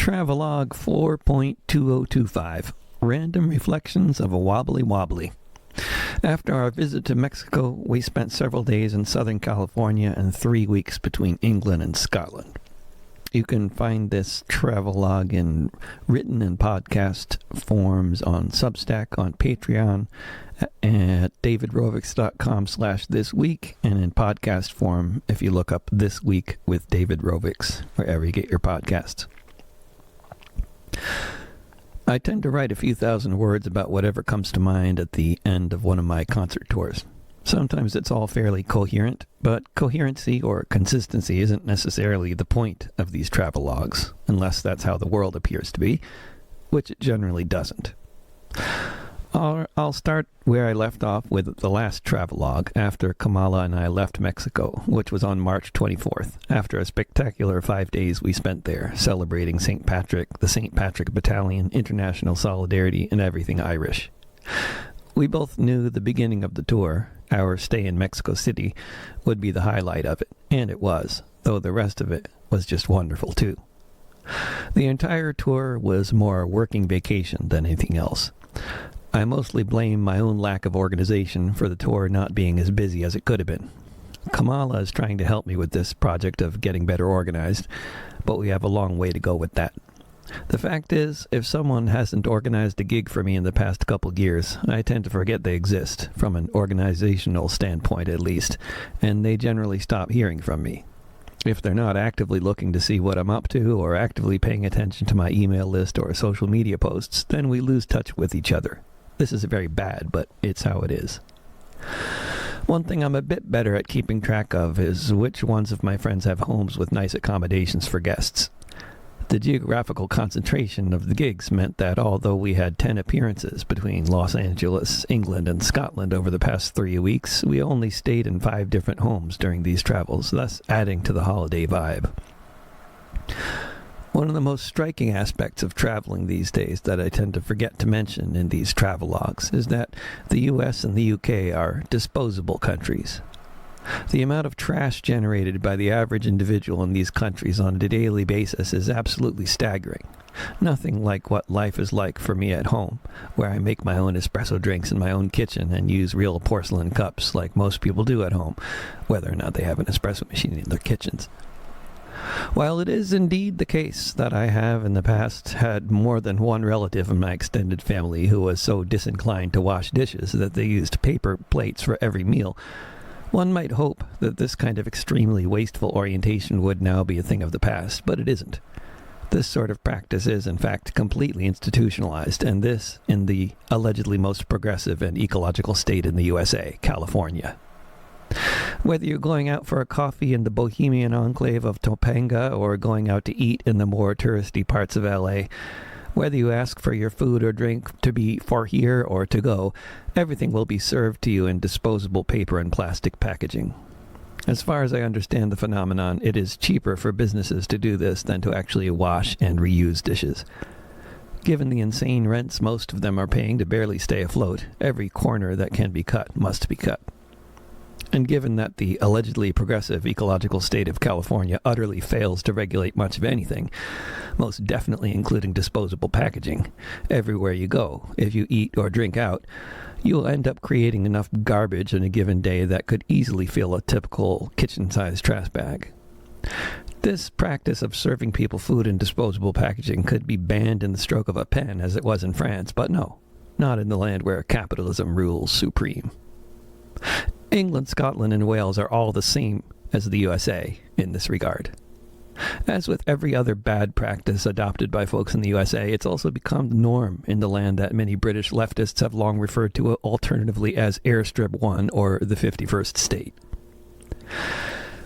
Travelogue 4.2025, Random Reflections of a Wobbly Wobbly. After our visit to Mexico, we spent several days in Southern California and 3 weeks between England and Scotland. You can find this travelogue in written and podcast forms on Substack, on Patreon, at davidrovics.com/thisweek, and in podcast form if you look up This Week with David Rovics, wherever you get your podcasts. I tend to write a few thousand words about whatever comes to mind at the end of one of my concert tours. Sometimes it's all fairly coherent, but coherency or consistency isn't necessarily the point of these travelogues, unless that's how the world appears to be, which it generally doesn't. I'll start where I left off with the last travelogue after Kamala and I left Mexico, which was on March 24th, after a spectacular 5 days we spent there, celebrating St. Patrick, the St. Patrick Battalion, international solidarity, and everything Irish. We both knew the beginning of the tour, our stay in Mexico City, would be the highlight of it, and it was, though the rest of it was just wonderful too. The entire tour was more a working vacation than anything else. I mostly blame my own lack of organization for the tour not being as busy as it could have been. Kamala is trying to help me with this project of getting better organized, but we have a long way to go with that. The fact is, if someone hasn't organized a gig for me in the past couple years, I tend to forget they exist, from an organizational standpoint at least, and they generally stop hearing from me. If they're not actively looking to see what I'm up to, or actively paying attention to my email list or social media posts, then we lose touch with each other. This is very bad, but it's how it is. One thing I'm a bit better at keeping track of is which ones of my friends have homes with nice accommodations for guests. The geographical concentration of the gigs meant that although we had 10 appearances between Los Angeles, England, and Scotland over the past 3 weeks, we only stayed in 5 different homes during these travels, thus adding to the holiday vibe. One of the most striking aspects of traveling these days that I tend to forget to mention in these travelogues is that the US and the UK are disposable countries. The amount of trash generated by the average individual in these countries on a daily basis is absolutely staggering. Nothing like what life is like for me at home, where I make my own espresso drinks in my own kitchen and use real porcelain cups like most people do at home, whether or not they have an espresso machine in their kitchens. While it is indeed the case that I have in the past had more than one relative in my extended family who was so disinclined to wash dishes that they used paper plates for every meal, one might hope that this kind of extremely wasteful orientation would now be a thing of the past, but it isn't. This sort of practice is, in fact, completely institutionalized, and this in the allegedly most progressive and ecological state in the USA, California. Whether you're going out for a coffee in the bohemian enclave of Topanga or going out to eat in the more touristy parts of LA, whether you ask for your food or drink to be for here or to go, everything will be served to you in disposable paper and plastic packaging. As far as I understand the phenomenon, it is cheaper for businesses to do this than to actually wash and reuse dishes. Given the insane rents most of them are paying to barely stay afloat, every corner that can be cut must be cut. And given that the allegedly progressive ecological state of California utterly fails to regulate much of anything, most definitely including disposable packaging, everywhere you go, if you eat or drink out, you'll end up creating enough garbage in a given day that could easily fill a typical kitchen-sized trash bag. This practice of serving people food in disposable packaging could be banned in the stroke of a pen as it was in France, but no, not in the land where capitalism rules supreme. England, Scotland, and Wales are all the same as the USA in this regard. As with every other bad practice adopted by folks in the USA, it's also become the norm in the land that many British leftists have long referred to alternatively as Airstrip 1 or the 51st state.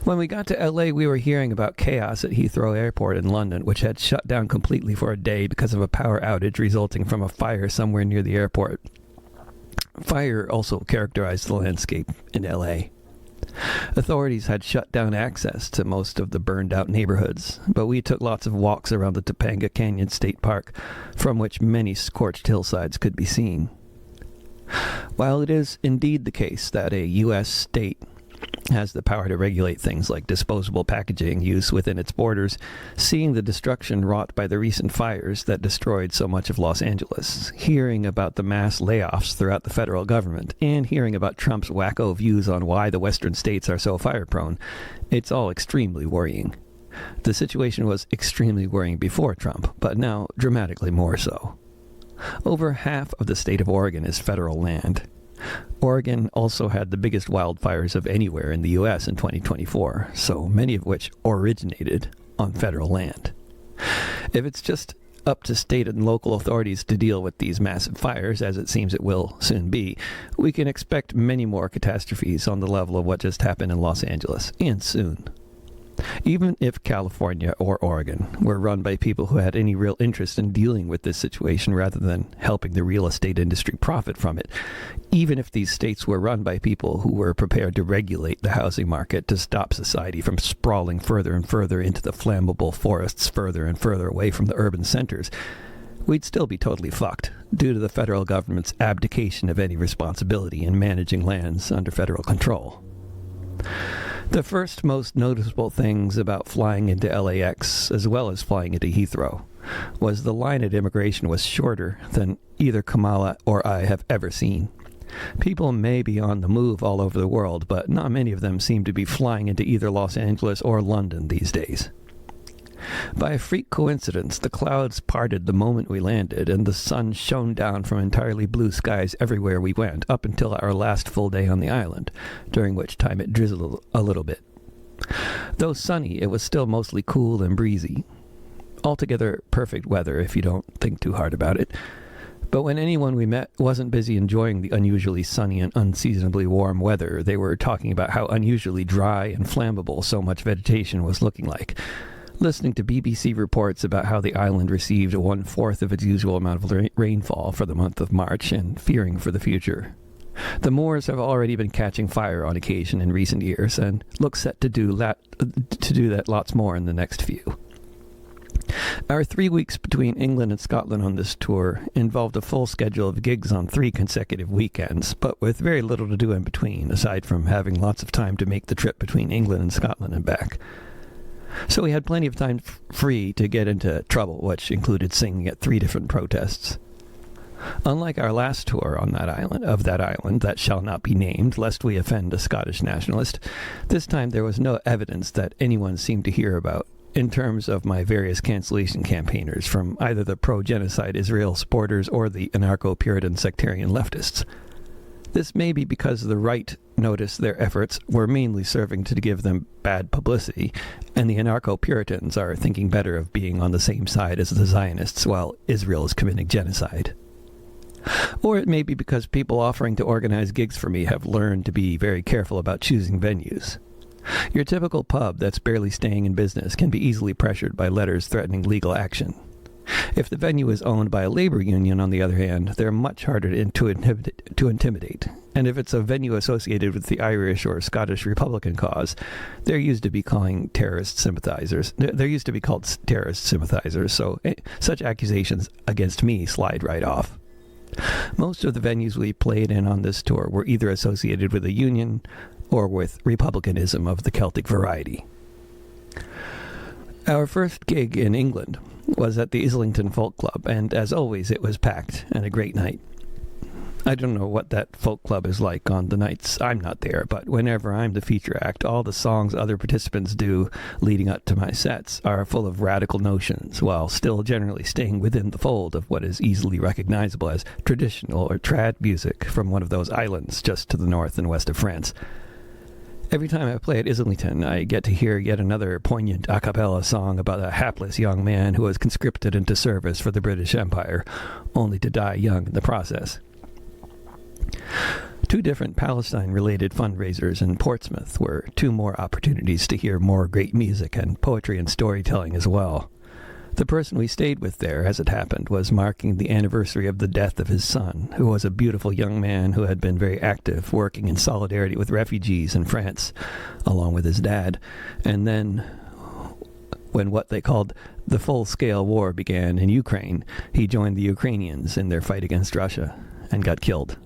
When we got to LA, we were hearing about chaos at Heathrow Airport in London, which had shut down completely for a day because of a power outage resulting from a fire somewhere near the airport. Fire also characterized the landscape in LA. Authorities had shut down access to most of the burned-out neighborhoods, but we took lots of walks around the Topanga Canyon State Park, from which many scorched hillsides could be seen. While it is indeed the case that a U.S. state has the power to regulate things like disposable packaging use within its borders, seeing the destruction wrought by the recent fires that destroyed so much of Los Angeles, hearing about the mass layoffs throughout the federal government, and hearing about Trump's wacko views on why the western states are so fire-prone, it's all extremely worrying. The situation was extremely worrying before Trump, but now dramatically more so. Over half of the state of Oregon is federal land. Oregon also had the biggest wildfires of anywhere in the U.S. in 2024, so many of which originated on federal land. If it's just up to state and local authorities to deal with these massive fires, as it seems it will soon be, we can expect many more catastrophes on the level of what just happened in Los Angeles, and soon. Even if California or Oregon were run by people who had any real interest in dealing with this situation rather than helping the real estate industry profit from it, even if these states were run by people who were prepared to regulate the housing market to stop society from sprawling further and further into the flammable forests further and further away from the urban centers, we'd still be totally fucked due to the federal government's abdication of any responsibility in managing lands under federal control. The first most noticeable things about flying into LAX, as well as flying into Heathrow, was the line at immigration was shorter than either Kamala or I have ever seen. People may be on the move all over the world, but not many of them seem to be flying into either Los Angeles or London these days. By a freak coincidence, the clouds parted the moment we landed, and the sun shone down from entirely blue skies everywhere we went, up until our last full day on the island, during which time it drizzled a little bit. Though sunny, it was still mostly cool and breezy. Altogether perfect weather if you don't think too hard about it. But when anyone we met wasn't busy enjoying the unusually sunny and unseasonably warm weather, they were talking about how unusually dry and flammable so much vegetation was looking like. Listening to BBC reports about how the island received 1/4 of its usual amount of rainfall for the month of March, and fearing for the future. The moors have already been catching fire on occasion in recent years, and look set to do that lots more in the next few. Our 3 weeks between England and Scotland on this tour involved a full schedule of gigs on 3 consecutive weekends, but with very little to do in between, aside from having lots of time to make the trip between England and Scotland and back. So we had plenty of time free to get into trouble, which included singing at 3 different protests. Unlike our last tour on that island that shall not be named, lest we offend a Scottish nationalist, this time there was no evidence that anyone seemed to hear about in terms of my various cancellation campaigners from either the pro-genocide Israel supporters or the anarcho-Puritan sectarian leftists. This may be because the right noticed their efforts were mainly serving to give them bad publicity, and the anarcho-Puritans are thinking better of being on the same side as the Zionists while Israel is committing genocide. Or it may be because people offering to organize gigs for me have learned to be very careful about choosing venues. Your typical pub that's barely staying in business can be easily pressured by letters threatening legal action. If the venue is owned by a labor union, on the other hand, they're much harder to intimidate. And if it's a venue associated with the Irish or Scottish Republican cause, they're used to be called terrorist sympathizers, so such accusations against me slide right off. Most of the venues we played in on this tour were either associated with a union or with republicanism of the Celtic variety. Our first gig in England was at the Islington Folk Club, and as always it was packed and a great night. I don't know what that folk club is like on the nights I'm not there, but whenever I'm the feature act, all the songs other participants do leading up to my sets are full of radical notions, while still generally staying within the fold of what is easily recognizable as traditional or trad music from one of those islands just to the north and west of France. Every time I play at Islington, I get to hear yet another poignant a cappella song about a hapless young man who was conscripted into service for the British Empire, only to die young in the process. 2 different Palestine-related fundraisers in Portsmouth were 2 more opportunities to hear more great music and poetry and storytelling as well. The person we stayed with there, as it happened, was marking the anniversary of the death of his son, who was a beautiful young man who had been very active, working in solidarity with refugees in France, along with his dad. And then, when what they called the full-scale war began in Ukraine, he joined the Ukrainians in their fight against Russia and got killed.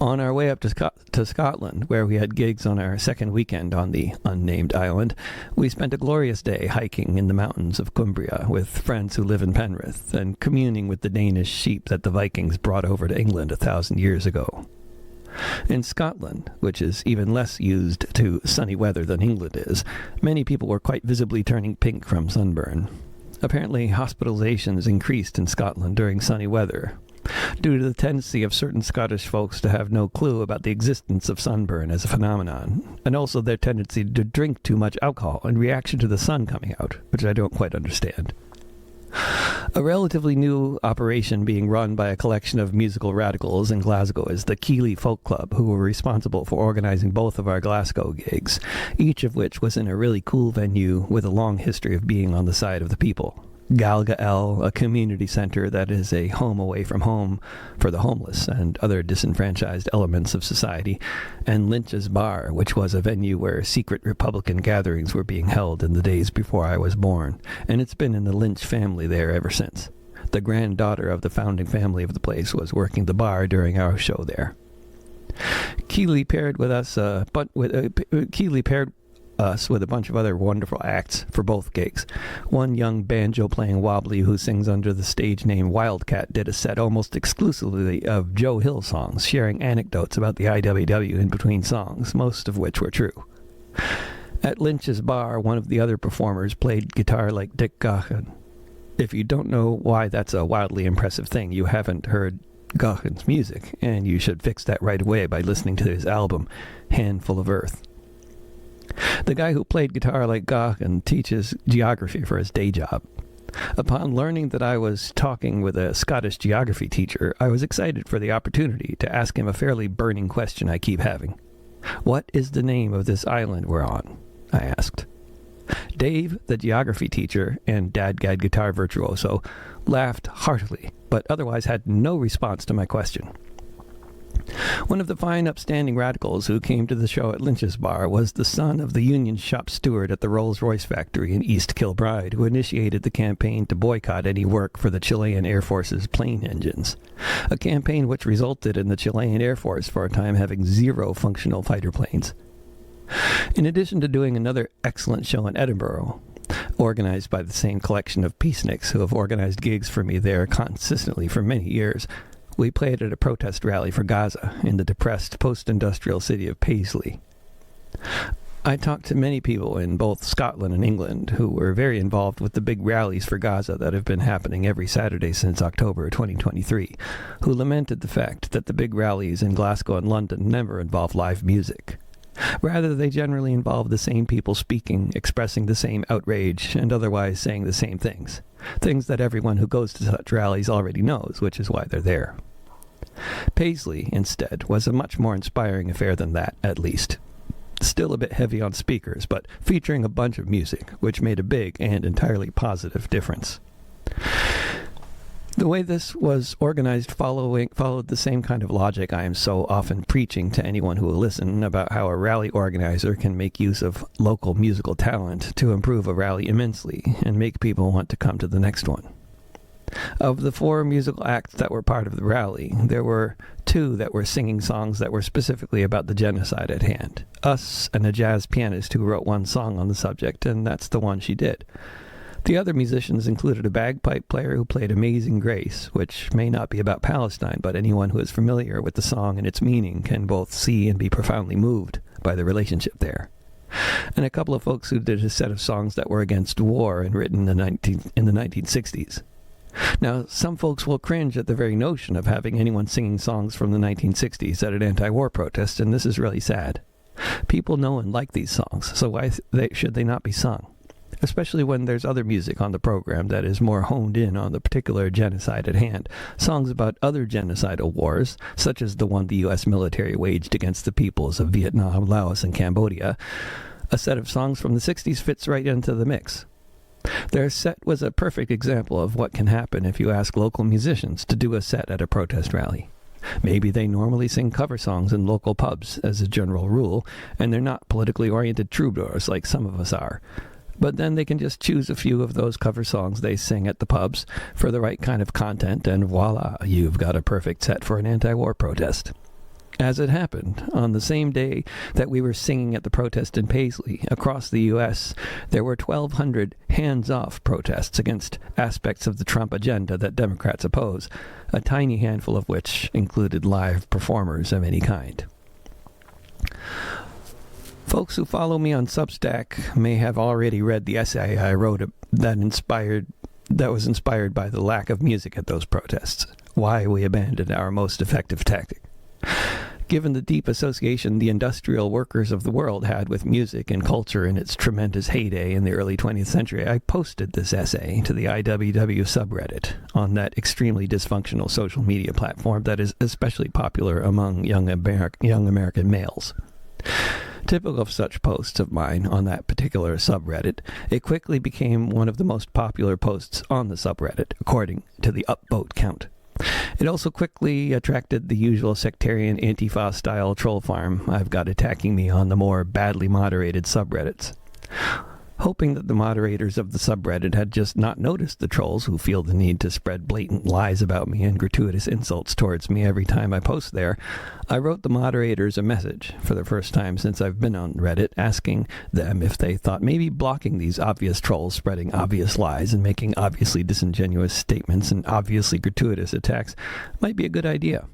On our way up to Scotland, where we had gigs on our second weekend on the unnamed island, we spent a glorious day hiking in the mountains of Cumbria with friends who live in Penrith and communing with the Danish sheep that the Vikings brought over to England 1,000 years ago. In Scotland, which is even less used to sunny weather than England is, many people were quite visibly turning pink from sunburn. Apparently, hospitalizations increased in Scotland during sunny weather, due to the tendency of certain Scottish folks to have no clue about the existence of sunburn as a phenomenon, and also their tendency to drink too much alcohol in reaction to the sun coming out, which I don't quite understand. A relatively new operation being run by a collection of musical radicals in Glasgow is the Keeley Folk Club, who were responsible for organizing both of our Glasgow gigs, each of which was in a really cool venue with a long history of being on the side of the people. Galgael, a community center that is a home away from home for the homeless and other disenfranchised elements of society, and Lynch's Bar, which was a venue where secret Republican gatherings were being held in the days before I was born, and it's been in the Lynch family there ever since. The granddaughter of the founding family of the place was working the bar during our show there. Keeley paired us with a bunch of other wonderful acts for both gigs. One young banjo-playing Wobbly who sings under the stage name Wildcat did a set almost exclusively of Joe Hill songs, sharing anecdotes about the IWW in between songs, most of which were true. At Lynch's Bar, one of the other performers played guitar like Dick Gaughan. If you don't know why that's a wildly impressive thing, you haven't heard Gaughan's music, and you should fix that right away by listening to his album, Handful of Earth. The guy who played guitar like Gaughan teaches geography for his day job. Upon learning that I was talking with a Scottish geography teacher, I was excited for the opportunity to ask him a fairly burning question I keep having. "What is the name of this island we're on?" I asked. Dave, the geography teacher and dadgad guitar virtuoso, laughed heartily, but otherwise had no response to my question. One of the fine upstanding radicals who came to the show at Lynch's Bar was the son of the union shop steward at the Rolls-Royce factory in East Kilbride, who initiated the campaign to boycott any work for the Chilean Air Force's plane engines, a campaign which resulted in the Chilean Air Force for a time having 0 functional fighter planes. In addition to doing another excellent show in Edinburgh, organized by the same collection of peaceniks who have organized gigs for me there consistently for many years, we played at a protest rally for Gaza in the depressed post-industrial city of Paisley. I talked to many people in both Scotland and England who were very involved with the big rallies for Gaza that have been happening every Saturday since October 2023, who lamented the fact that the big rallies in Glasgow and London never involve live music. Rather, they generally involve the same people speaking, expressing the same outrage, and otherwise saying the same things. Things that everyone who goes to such rallies already knows, which is why they're there. Paisley, instead, was a much more inspiring affair than that, at least. Still a bit heavy on speakers, but featuring a bunch of music, which made a big and entirely positive difference. The way this was organized followed the same kind of logic I am so often preaching to anyone who will listen about how a rally organizer can make use of local musical talent to improve a rally immensely and make people want to come to the next one. Of the 4 musical acts that were part of the rally, there were 2 that were singing songs that were specifically about the genocide at hand. Us and a jazz pianist who wrote one song on the subject, and that's the one she did. The other musicians included a bagpipe player who played Amazing Grace, which may not be about Palestine, but anyone who is familiar with the song and its meaning can both see and be profoundly moved by the relationship there. And a couple of folks who did a set of songs that were against war and written in the 1960s. Now, some folks will cringe at the very notion of having anyone singing songs from the 1960s at an anti-war protest, and this is really sad. People know and like these songs, so why should they not be sung? Especially when there's other music on the program that is more honed in on the particular genocide at hand. Songs about other genocidal wars, such as the one the U.S. military waged against the peoples of Vietnam, Laos, and Cambodia. A set of songs from the 60s fits right into the mix. Their set was a perfect example of what can happen if you ask local musicians to do a set at a protest rally. Maybe they normally sing cover songs in local pubs, as a general rule, and they're not politically oriented troubadours like some of us are. But then they can just choose a few of those cover songs they sing at the pubs for the right kind of content, and voila, you've got a perfect set for an anti-war protest. As it happened, on the same day that we were singing at the protest in Paisley, across the U.S., there were 1,200 hands-off protests against aspects of the Trump agenda that Democrats oppose, a tiny handful of which included live performers of any kind. Folks who follow me on Substack may have already read the essay I wrote that was inspired by the lack of music at those protests, why we abandoned our most effective tactic. Given the deep association the industrial workers of the world had with music and culture in its tremendous heyday in the early 20th century, I posted this essay to the IWW subreddit on that extremely dysfunctional social media platform that is especially popular among young American males. Typical of such posts of mine on that particular subreddit, it quickly became one of the most popular posts on the subreddit, according to the upvote count. It also quickly attracted the usual sectarian Antifa-style troll farm I've got attacking me on the more badly moderated subreddits. Hoping that the moderators of the subreddit had just not noticed the trolls who feel the need to spread blatant lies about me and gratuitous insults towards me every time I post there, I wrote the moderators a message for the first time since I've been on Reddit, asking them if they thought maybe blocking these obvious trolls spreading obvious lies and making obviously disingenuous statements and obviously gratuitous attacks might be a good idea.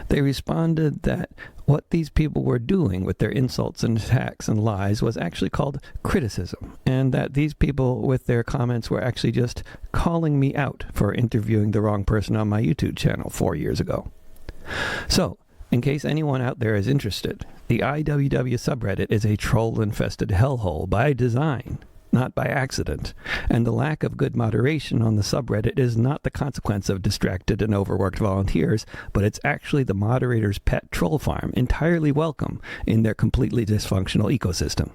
They responded that what these people were doing with their insults and attacks and lies was actually called criticism, and that these people with their comments were actually just calling me out for interviewing the wrong person on my YouTube channel 4 years ago. So, in case anyone out there is interested, the IWW subreddit is a troll-infested hellhole by design, not by accident, and the lack of good moderation on the subreddit is not the consequence of distracted and overworked volunteers, but it's actually the moderator's pet troll farm, entirely welcome in their completely dysfunctional ecosystem.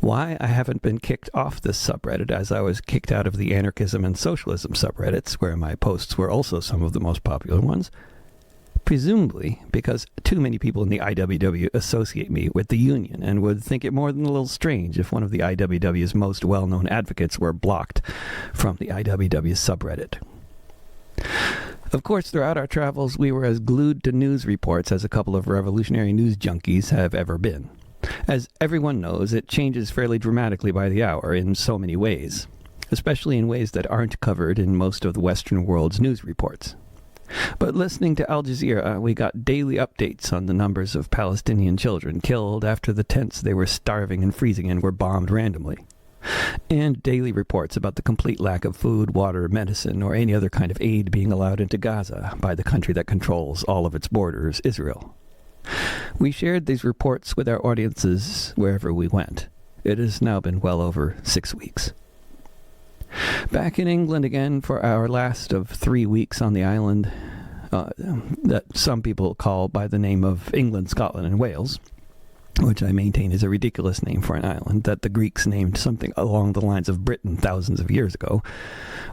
Why I haven't been kicked off this subreddit as I was kicked out of the anarchism and socialism subreddits, where my posts were also some of the most popular ones, presumably because too many people in the IWW associate me with the union and would think it more than a little strange if one of the IWW's most well-known advocates were blocked from the IWW subreddit. Of course, throughout our travels, we were as glued to news reports as a couple of revolutionary news junkies have ever been. As everyone knows, it changes fairly dramatically by the hour in so many ways, especially in ways that aren't covered in most of the Western world's news reports. But listening to Al Jazeera, we got daily updates on the numbers of Palestinian children killed after the tents they were starving and freezing in were bombed randomly, and daily reports about the complete lack of food, water, medicine, or any other kind of aid being allowed into Gaza by the country that controls all of its borders, Israel. We shared these reports with our audiences wherever we went. It has now been well over 6 weeks. Back in England again for our last of 3 weeks on the island that some people call by the name of England, Scotland, and Wales, which I maintain is a ridiculous name for an island that the Greeks named something along the lines of Britain thousands of years ago.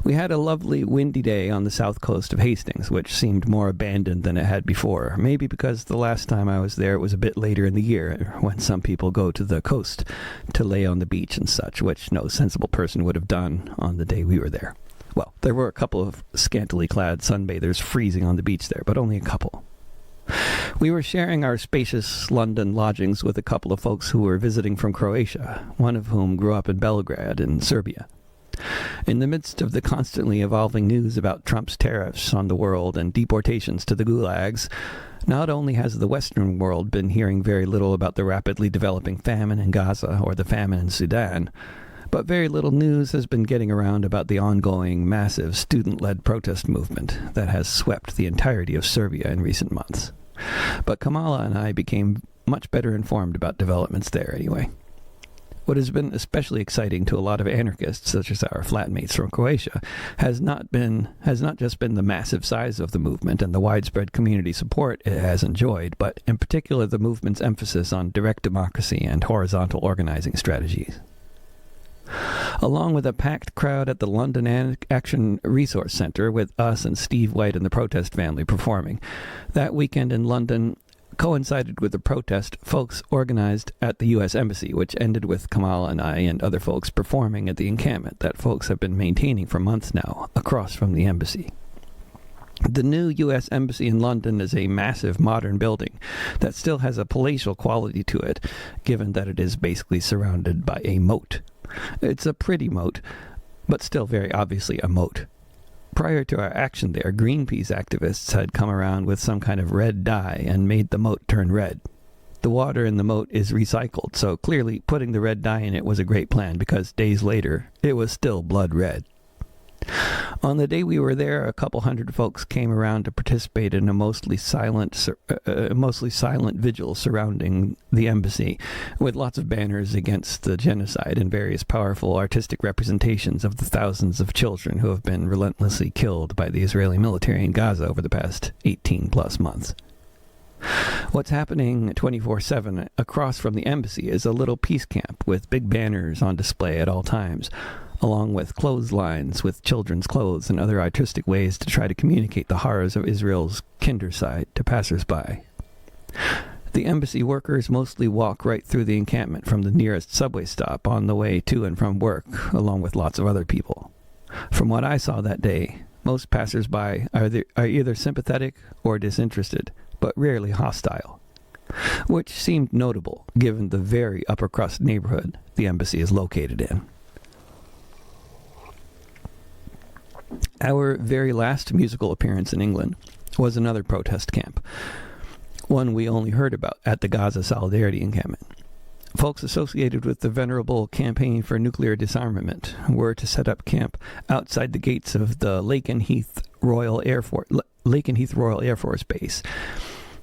We had a lovely windy day on the south coast of Hastings, which seemed more abandoned than it had before, maybe because the last time I was there it was a bit later in the year, when some people go to the coast to lay on the beach and such, which no sensible person would have done on the day we were there. Well, there were a couple of scantily clad sunbathers freezing on the beach there, but only a couple. We were sharing our spacious London lodgings with a couple of folks who were visiting from Croatia, one of whom grew up in Belgrade in Serbia. In the midst of the constantly evolving news about Trump's tariffs on the world and deportations to the gulags, not only has the Western world been hearing very little about the rapidly developing famine in Gaza or the famine in Sudan, but very little news has been getting around about the ongoing massive student-led protest movement that has swept the entirety of Serbia in recent months. But Kamala and I became much better informed about developments there anyway. What has been especially exciting to a lot of anarchists, such as our flatmates from Croatia, has not just been the massive size of the movement and the widespread community support it has enjoyed, but in particular the movement's emphasis on direct democracy and horizontal organizing strategies. Along with a packed crowd at the London Action Resource Centre, with us and Steve White and the Protest family performing, that weekend in London coincided with a protest folks organized at the U.S. Embassy, which ended with Kamala and I and other folks performing at the encampment that folks have been maintaining for months now, across from the embassy. The new U.S. Embassy in London is a massive modern building that still has a palatial quality to it, given that it is basically surrounded by a moat. It's a pretty moat, but still very obviously a moat. Prior to our action there, Greenpeace activists had come around with some kind of red dye and made the moat turn red. The water in the moat is recycled, so clearly putting the red dye in it was a great plan because days later, it was still blood red. On the day we were there, a couple hundred folks came around to participate in a mostly silent vigil surrounding the embassy, with lots of banners against the genocide and various powerful artistic representations of the thousands of children who have been relentlessly killed by the Israeli military in Gaza over the past 18-plus months. What's happening 24/7 across from the embassy is a little peace camp with big banners on display at all times, along with clotheslines with children's clothes and other artistic ways to try to communicate the horrors of Israel's kindercide to passersby. The embassy workers mostly walk right through the encampment from the nearest subway stop on the way to and from work, along with lots of other people. From what I saw that day, most passersby are either sympathetic or disinterested, but rarely hostile, which seemed notable given the very upper-crust neighborhood the embassy is located in. Our very last musical appearance in England was another protest camp, one we only heard about at the Gaza Solidarity Encampment. Folks associated with the venerable campaign for nuclear disarmament were to set up camp outside the gates of the Lakenheath Royal Air Force Base,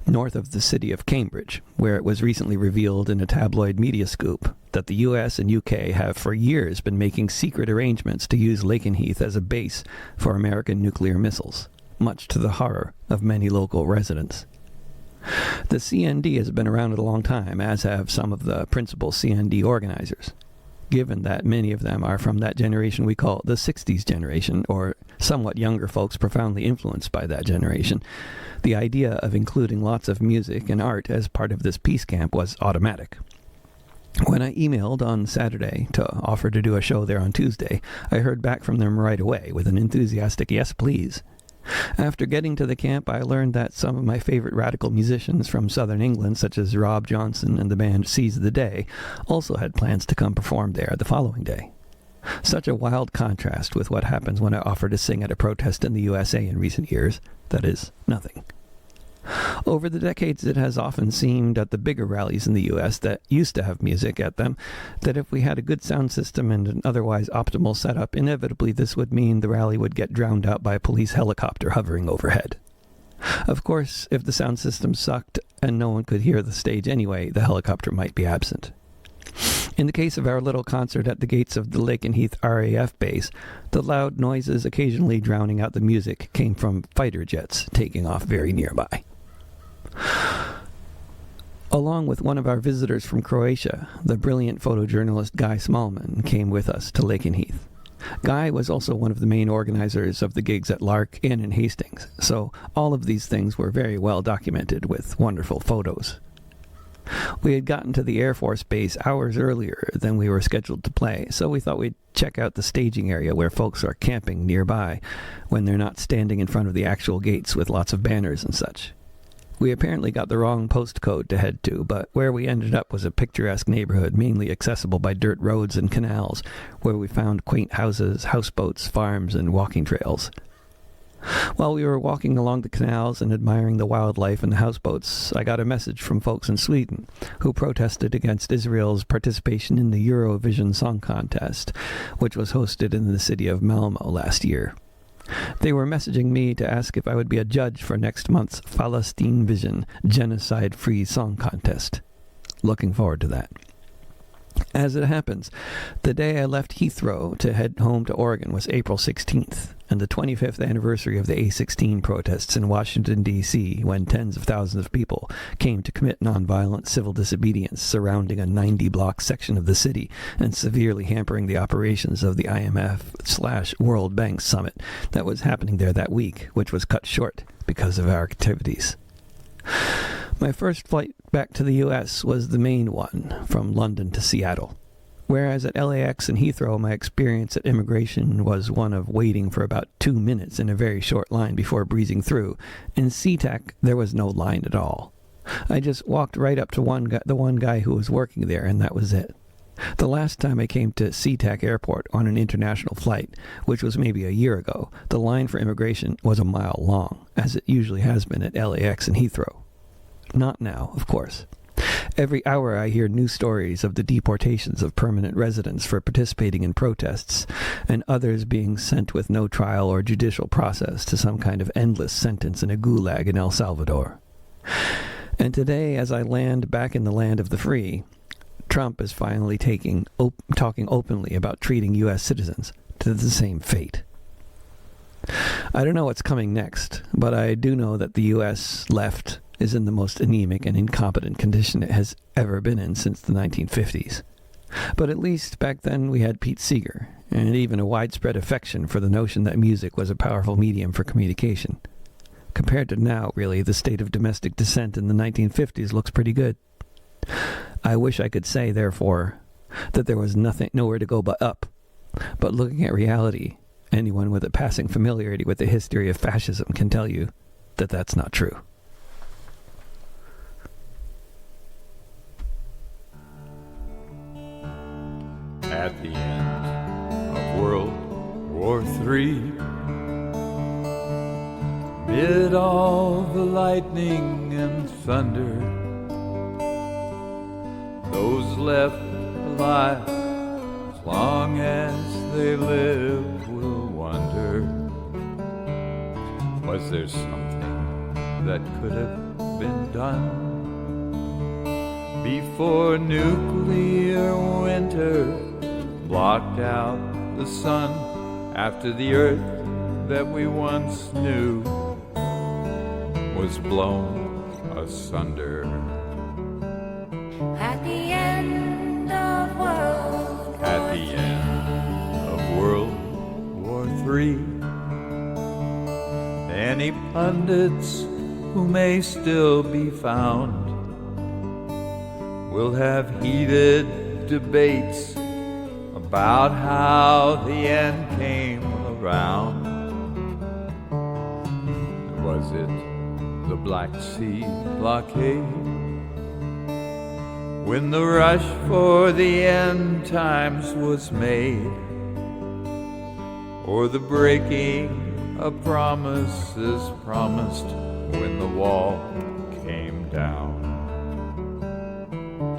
north of the city of Cambridge, where it was recently revealed in a tabloid media scoop that the US and UK have for years been making secret arrangements to use Lakenheath as a base for American nuclear missiles, much to the horror of many local residents. The CND has been around a long time, as have some of the principal CND organizers. Given that many of them are from that generation we call the 60s generation, or somewhat younger folks profoundly influenced by that generation, the idea of including lots of music and art as part of this peace camp was automatic. When I emailed on Saturday to offer to do a show there on Tuesday, I heard back from them right away with an enthusiastic "yes, please." After getting to the camp, I learned that some of my favorite radical musicians from southern England, such as Rob Johnson and the band Seize the Day, also had plans to come perform there the following day. Such a wild contrast with what happens when I offer to sing at a protest in the USA in recent years. That is, nothing. Over the decades, it has often seemed at the bigger rallies in the U.S. that used to have music at them, that if we had a good sound system and an otherwise optimal setup, inevitably this would mean the rally would get drowned out by a police helicopter hovering overhead. Of course, if the sound system sucked and no one could hear the stage anyway, the helicopter might be absent. In the case of our little concert at the gates of the Lakenheath RAF base, the loud noises occasionally drowning out the music came from fighter jets taking off very nearby. Along with one of our visitors from Croatia, the brilliant photojournalist Guy Smallman came with us to Lakenheath. Guy was also one of the main organizers of the gigs at Lark Inn in Hastings, so all of these things were very well documented with wonderful photos. We had gotten to the Air Force Base hours earlier than we were scheduled to play, so we thought we'd check out the staging area where folks are camping nearby when they're not standing in front of the actual gates with lots of banners and such. We apparently got the wrong postcode to head to, but where we ended up was a picturesque neighborhood mainly accessible by dirt roads and canals, where we found quaint houses, houseboats, farms, and walking trails. While we were walking along the canals and admiring the wildlife and the houseboats, I got a message from folks in Sweden who protested against Israel's participation in the Eurovision Song Contest, which was hosted in the city of Malmö last year. They were messaging me to ask if I would be a judge for next month's Palestine Vision Genocide-Free Song Contest. Looking forward to that. As it happens, the day I left Heathrow to head home to Oregon was April 16th, and the 25th anniversary of the A-16 protests in Washington, D.C., when tens of thousands of people came to commit nonviolent civil disobedience surrounding a 90-block section of the city and severely hampering the operations of the IMF/World Bank summit that was happening there that week, which was cut short because of our activities. My first flight back to the U.S. was the main one, from London to Seattle. Whereas at LAX and Heathrow, my experience at immigration was one of waiting for about 2 minutes in a very short line before breezing through. In SeaTac, there was no line at all. I just walked right up to the one guy who was working there, and that was it. The last time I came to SeaTac Airport on an international flight, which was maybe a year ago, the line for immigration was a mile long, as it usually has been at LAX and Heathrow. Not now, of course. Every hour I hear new stories of the deportations of permanent residents for participating in protests, and others being sent with no trial or judicial process to some kind of endless sentence in a gulag in El Salvador. And today, as I land back in the land of the free, Trump is finally talking openly about treating U.S. citizens to the same fate. I don't know what's coming next, but I do know that the U.S. left is in the most anemic and incompetent condition it has ever been in since the 1950s. But at least back then we had Pete Seeger, and even a widespread affection for the notion that music was a powerful medium for communication. Compared to now, really, the state of domestic dissent in the 1950s looks pretty good. I wish I could say, therefore, that there was nowhere to go but up. But looking at reality, anyone with a passing familiarity with the history of fascism can tell you that that's not true. At the end of World War III, mid all the lightning and thunder, those left alive, as long as they live, will wonder, was there something that could have been done before nuclear winter blocked out the sun, after the earth that we once knew was blown asunder? At the end of World War III, many pundits who may still be found will have heated debates about how the end came around. Was it the Black Sea blockade, when the rush for the end times was made, or the breaking of promises promised when the wall came down?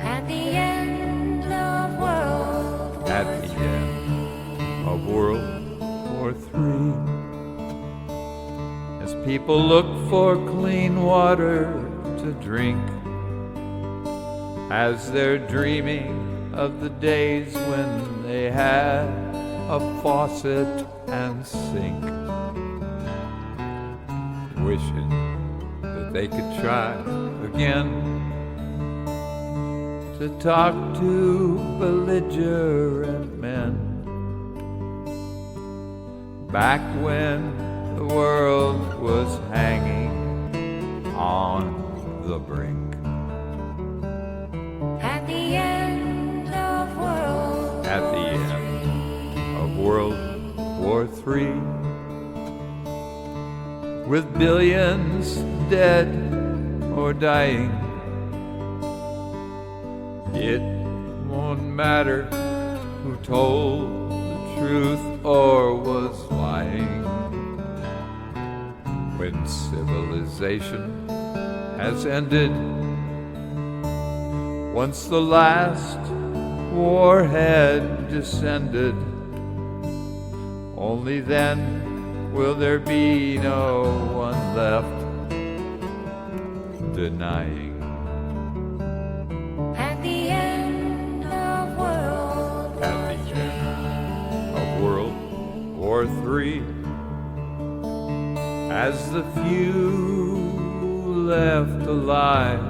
At the end of World War III, as people look for clean water to drink, as they're dreaming of the days when they had a faucet and sink, wishing that they could try again to talk to belligerent men, back when the world was hanging on the brink. At the end of World War III, with billions dead or dying, it won't matter who told the truth or was lying. When civilization has ended, once the last warhead descended, only then will there be no one left denying. At the end of World War III, as the few left alive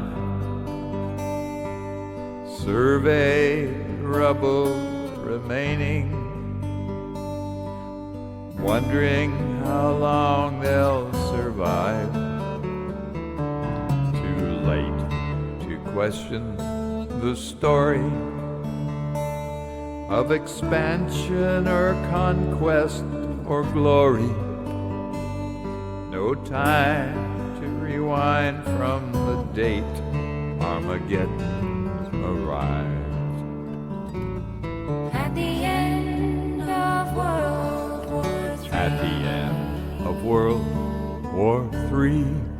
survey rubble remaining, wondering how long they'll survive. Too late to question the story of expansion or conquest or glory. No time to rewind from the date Armageddon arrives. At the end of World War III. At the end of World War III.